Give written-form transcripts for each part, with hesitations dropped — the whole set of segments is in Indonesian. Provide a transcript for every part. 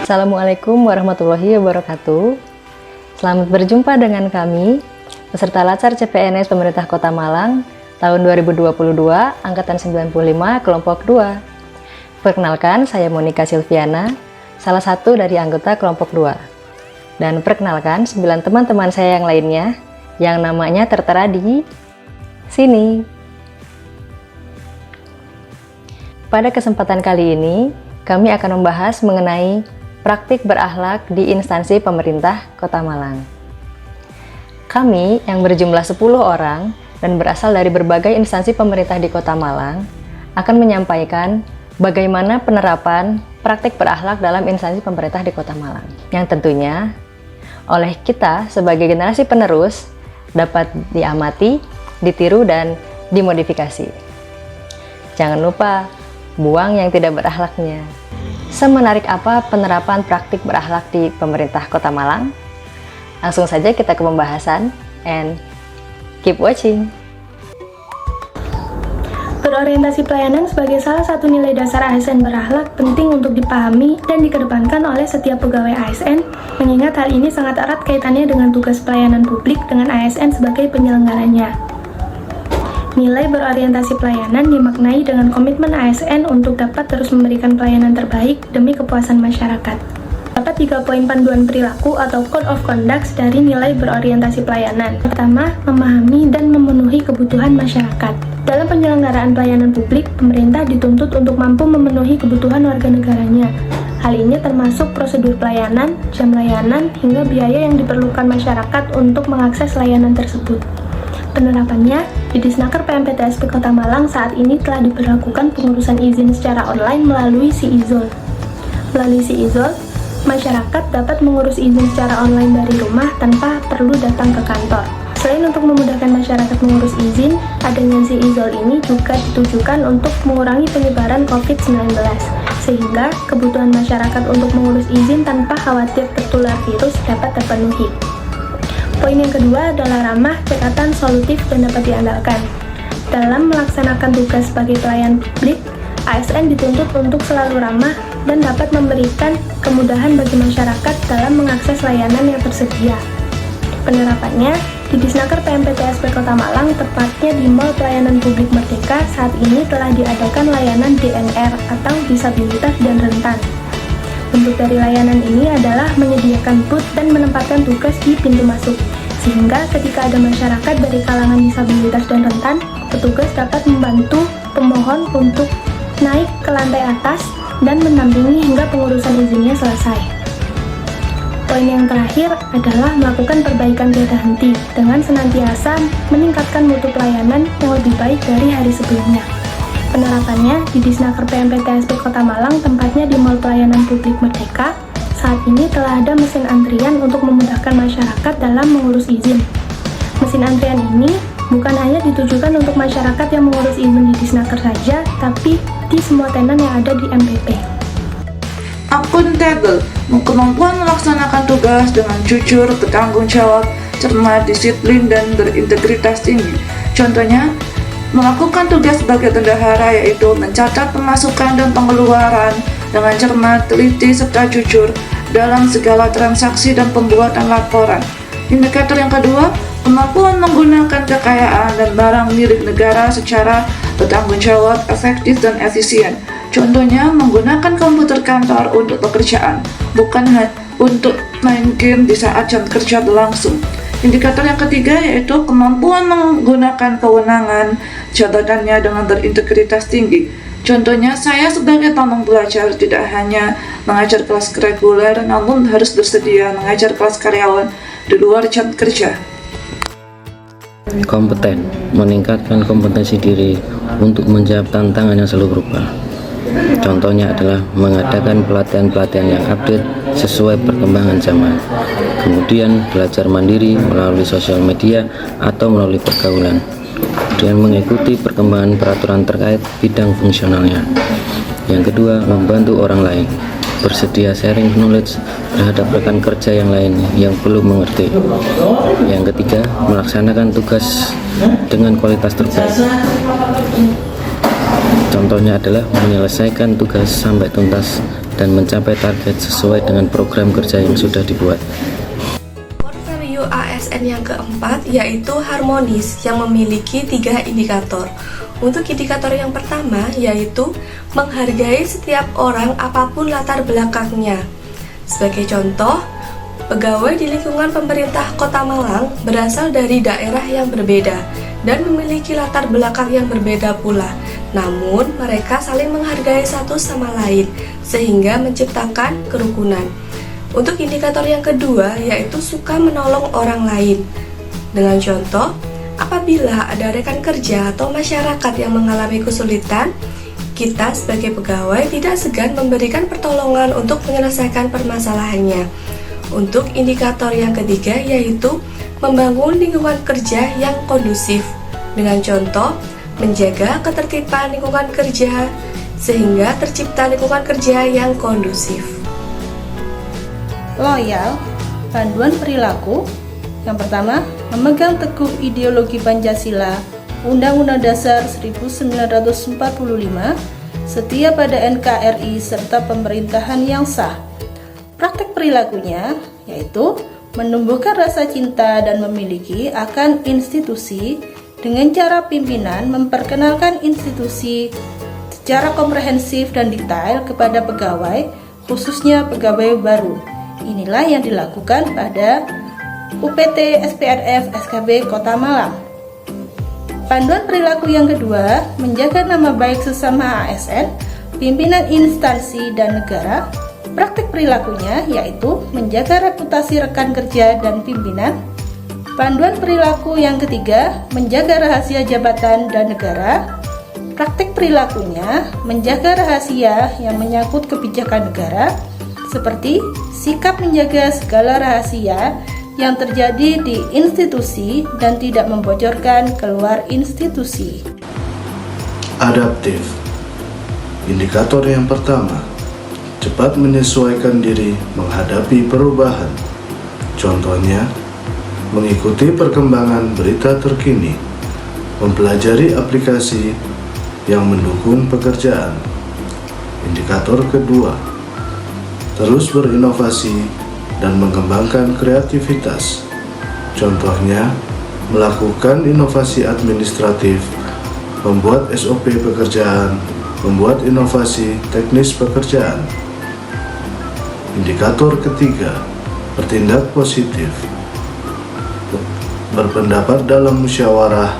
Assalamualaikum warahmatullahi wabarakatuh. Selamat berjumpa dengan kami, peserta Latsar CPNS Pemerintah Kota Malang tahun 2022, angkatan 95, kelompok 2. Perkenalkan, saya Monika Silviana, salah satu dari anggota kelompok 2. Dan perkenalkan 9 teman-teman saya yang lainnya, yang namanya tertera di sini. Pada kesempatan kali ini, kami akan membahas mengenai praktik berakhlak di instansi pemerintah Kota Malang. Kami yang berjumlah 10 orang dan berasal dari berbagai instansi pemerintah di Kota Malang akan menyampaikan bagaimana penerapan praktik berakhlak dalam instansi pemerintah di Kota Malang, yang tentunya oleh kita sebagai generasi penerus dapat diamati, ditiru, dan dimodifikasi. Jangan lupa buang yang tidak berakhlaknya. Semenarik apa penerapan praktik berakhlak di pemerintah Kota Malang? Langsung saja kita ke pembahasan, and keep watching. Berorientasi pelayanan sebagai salah satu nilai dasar ASN berakhlak penting untuk dipahami dan dikedepankan oleh setiap pegawai ASN, mengingat hal ini sangat erat kaitannya dengan tugas pelayanan publik dengan ASN sebagai penyelenggaranya. Nilai berorientasi pelayanan dimaknai dengan komitmen ASN untuk dapat terus memberikan pelayanan terbaik demi kepuasan masyarakat. Dapat 3 poin panduan perilaku atau Code of Conduct dari nilai berorientasi pelayanan. Pertama, memahami dan memenuhi kebutuhan masyarakat. Dalam penyelenggaraan pelayanan publik, pemerintah dituntut untuk mampu memenuhi kebutuhan warga negaranya. Hal ini termasuk prosedur pelayanan, jam layanan, hingga biaya yang diperlukan masyarakat untuk mengakses layanan tersebut. Penerapannya, di Disnaker PMPTSP Kota Malang saat ini telah diberlakukan pengurusan izin secara online melalui SiIZOL. Melalui SiIZOL, masyarakat dapat mengurus izin secara online dari rumah tanpa perlu datang ke kantor. Selain untuk memudahkan masyarakat mengurus izin, adanya SiIZOL ini juga ditujukan untuk mengurangi penyebaran COVID-19, sehingga kebutuhan masyarakat untuk mengurus izin tanpa khawatir tertular virus dapat terpenuhi. Poin yang kedua adalah ramah, cekatan, solutif, dan dapat diandalkan. Dalam melaksanakan tugas sebagai pelayan publik, ASN dituntut untuk selalu ramah dan dapat memberikan kemudahan bagi masyarakat dalam mengakses layanan yang tersedia. Penerapannya, di Disnaker PMPTSP Kota Malang, tepatnya di Mall Pelayanan Publik Merdeka, saat ini telah diadakan layanan DNR atau disabilitas dan rentan. Bentuk dari layanan ini adalah menyediakan booth dan menempatkan tugas di pintu masuk, sehingga ketika ada masyarakat dari kalangan disabilitas dan rentan, petugas dapat membantu pemohon untuk naik ke lantai atas dan mendampingi hingga pengurusan izinnya selesai. Poin yang terakhir adalah melakukan perbaikan tiada henti dengan senantiasa meningkatkan mutu pelayanan yang lebih baik dari hari sebelumnya. Penerapannya di Disnaker PMPTSP Kota Malang, tempatnya di Mall Pelayanan Publik Merdeka, saat ini telah ada mesin antrian untuk memudahkan masyarakat dalam mengurus izin. Mesin antrian ini bukan hanya ditujukan untuk masyarakat yang mengurus izin di Disnaker saja, tapi di semua tenan yang ada di MPP. Akuntabel, kemampuan melaksanakan tugas dengan jujur, bertanggung jawab, cermat, disiplin, dan berintegritas tinggi. Contohnya, melakukan tugas sebagai bendahara, yaitu mencatat pemasukan dan pengeluaran dengan cermat, teliti, serta jujur dalam segala transaksi dan pembuatan laporan. Indikator yang kedua, kemampuan menggunakan kekayaan dan barang milik negara secara bertanggung jawab, efektif, dan efisien. Contohnya, menggunakan komputer kantor untuk pekerjaan, bukan untuk main game di saat jam kerja berlangsung. Indikator yang ketiga yaitu kemampuan menggunakan kewenangan jabatannya dengan berintegritas tinggi. Contohnya, saya sebagai pamong belajar tidak hanya mengajar kelas reguler, namun harus bersedia mengajar kelas karyawan di luar jam kerja. Kompeten, meningkatkan kompetensi diri untuk menjawab tantangan yang selalu berubah. Contohnya adalah mengadakan pelatihan-pelatihan yang update sesuai perkembangan zaman. Kemudian belajar mandiri melalui sosial media atau melalui pergaulan. Dan mengikuti perkembangan peraturan terkait bidang fungsionalnya. Yang kedua, membantu orang lain. Bersedia sharing knowledge terhadap rekan kerja yang lain yang belum mengerti. Yang ketiga, melaksanakan tugas dengan kualitas terbaik. Contohnya adalah menyelesaikan tugas sampai tuntas dan mencapai target sesuai dengan program kerja yang sudah dibuat. Core value ASN yang keempat yaitu harmonis yang memiliki 3 indikator. Untuk indikator yang pertama yaitu menghargai setiap orang apapun latar belakangnya. Sebagai contoh, pegawai di lingkungan pemerintah Kota Malang berasal dari daerah yang berbeda dan memiliki latar belakang yang berbeda pula. Namun, mereka saling menghargai satu sama lain sehingga menciptakan kerukunan. Untuk indikator yang kedua yaitu suka menolong orang lain. Dengan contoh, apabila ada rekan kerja atau masyarakat yang mengalami kesulitan, kita sebagai pegawai tidak segan memberikan pertolongan untuk menyelesaikan permasalahannya. Untuk indikator yang ketiga yaitu membangun lingkungan kerja yang kondusif. Dengan contoh, menjaga ketertiban lingkungan kerja sehingga tercipta lingkungan kerja yang kondusif. Loyal, panduan perilaku. Yang pertama, memegang teguh ideologi Pancasila, Undang-Undang Dasar 1945, setia pada NKRI serta pemerintahan yang sah. Praktek perilakunya yaitu menumbuhkan rasa cinta dan memiliki akan institusi dengan cara pimpinan memperkenalkan institusi secara komprehensif dan detail kepada pegawai, khususnya pegawai baru. Inilah yang dilakukan pada UPT SPRF SKB Kota Malang. Panduan perilaku yang kedua, menjaga nama baik sesama ASN, pimpinan instansi dan negara. Praktik perilakunya yaitu menjaga reputasi rekan kerja dan pimpinan. Panduan perilaku yang ketiga, menjaga rahasia jabatan dan negara. Praktik perilakunya menjaga rahasia yang menyangkut kebijakan negara, seperti sikap menjaga segala rahasia yang terjadi di institusi dan tidak membocorkan keluar institusi. Adaptif. Indikator yang pertama, cepat menyesuaikan diri menghadapi perubahan. Contohnya, mengikuti perkembangan berita terkini, mempelajari aplikasi yang mendukung pekerjaan. Indikator kedua, terus berinovasi dan mengembangkan kreativitas. Contohnya, melakukan inovasi administratif, membuat SOP pekerjaan, membuat inovasi teknis pekerjaan. Indikator ketiga, bertindak positif, berpendapat dalam musyawarah,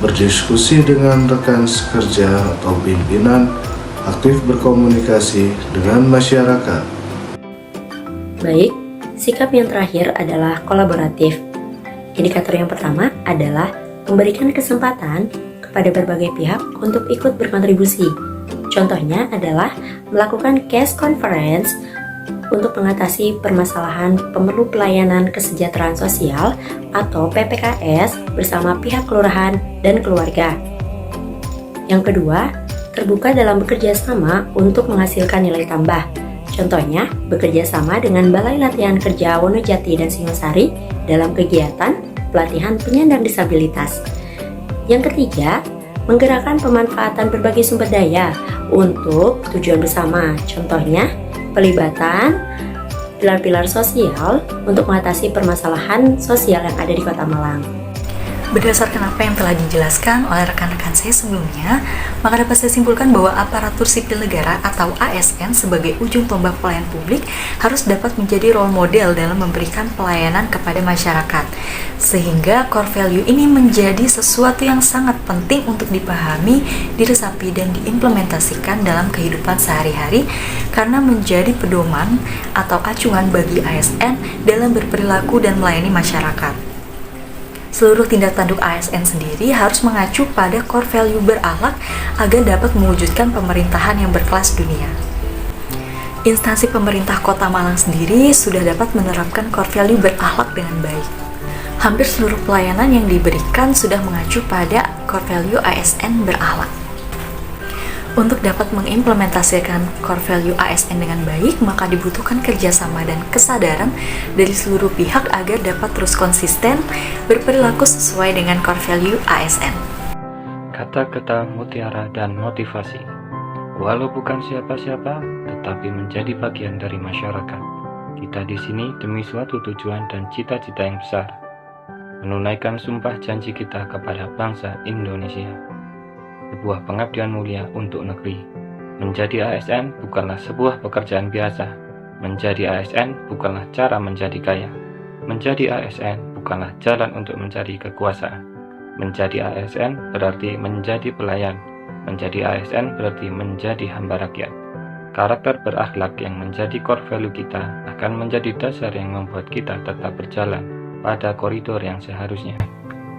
berdiskusi dengan rekan kerja atau pimpinan, aktif berkomunikasi dengan masyarakat. Baik, sikap yang terakhir adalah kolaboratif. Indikator yang pertama adalah memberikan kesempatan kepada berbagai pihak untuk ikut berkontribusi. Contohnya adalah melakukan case conference untuk mengatasi permasalahan pemerlu pelayanan kesejahteraan sosial atau PPKS bersama pihak kelurahan dan keluarga. Yang kedua, terbuka dalam bekerja sama untuk menghasilkan nilai tambah. Contohnya, bekerja sama dengan Balai Latihan Kerja Wonojati dan Singosari dalam kegiatan pelatihan penyandang disabilitas. Yang ketiga, menggerakkan pemanfaatan berbagai sumber daya untuk tujuan bersama. Contohnya, pelibatan pilar-pilar sosial untuk mengatasi permasalahan sosial yang ada di Kota Malang. Berdasarkan apa yang telah dijelaskan oleh rekan-rekan saya sebelumnya, maka dapat saya simpulkan bahwa aparatur sipil negara atau ASN sebagai ujung tombak pelayan publik harus dapat menjadi role model dalam memberikan pelayanan kepada masyarakat. Sehingga core value ini menjadi sesuatu yang sangat penting untuk dipahami, diresapi, dan diimplementasikan dalam kehidupan sehari-hari karena menjadi pedoman atau acuan bagi ASN dalam berperilaku dan melayani masyarakat. Seluruh tindak tanduk ASN sendiri harus mengacu pada core value berakhlak agar dapat mewujudkan pemerintahan yang berkelas dunia. Instansi pemerintah Kota Malang sendiri sudah dapat menerapkan core value berakhlak dengan baik. Hampir seluruh pelayanan yang diberikan sudah mengacu pada core value ASN berakhlak. Untuk dapat mengimplementasikan core value ASN dengan baik, maka dibutuhkan kerjasama dan kesadaran dari seluruh pihak agar dapat terus konsisten berperilaku sesuai dengan core value ASN. Kata-kata mutiara dan motivasi. Walau bukan siapa-siapa, tetapi menjadi bagian dari masyarakat. Kita di sini demi suatu tujuan dan cita-cita yang besar, menunaikan sumpah janji kita kepada bangsa Indonesia. Sebuah pengabdian mulia untuk negeri. Menjadi ASN bukanlah sebuah pekerjaan biasa. Menjadi ASN bukanlah cara menjadi kaya. Menjadi ASN bukanlah jalan untuk mencari kekuasaan. Menjadi ASN berarti menjadi pelayan. Menjadi ASN berarti menjadi hamba rakyat. Karakter berakhlak yang menjadi core value kita akan menjadi dasar yang membuat kita tetap berjalan pada koridor yang seharusnya.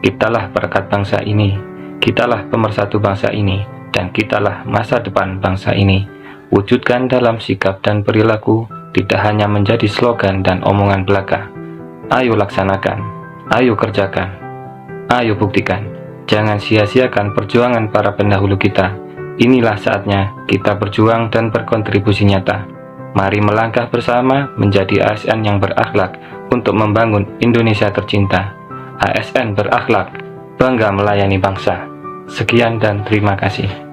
Kitalah perekat bangsa ini, kitalah pemersatu bangsa ini, dan kitalah masa depan bangsa ini. Wujudkan dalam sikap dan perilaku, tidak hanya menjadi slogan dan omongan belaka. Ayo laksanakan, ayo kerjakan, ayo buktikan. Jangan sia-siakan perjuangan para pendahulu kita. Inilah saatnya kita berjuang dan berkontribusi nyata. Mari melangkah bersama menjadi ASN yang berakhlak untuk membangun Indonesia tercinta. ASN berakhlak, bangga melayani bangsa. Sekian dan terima kasih.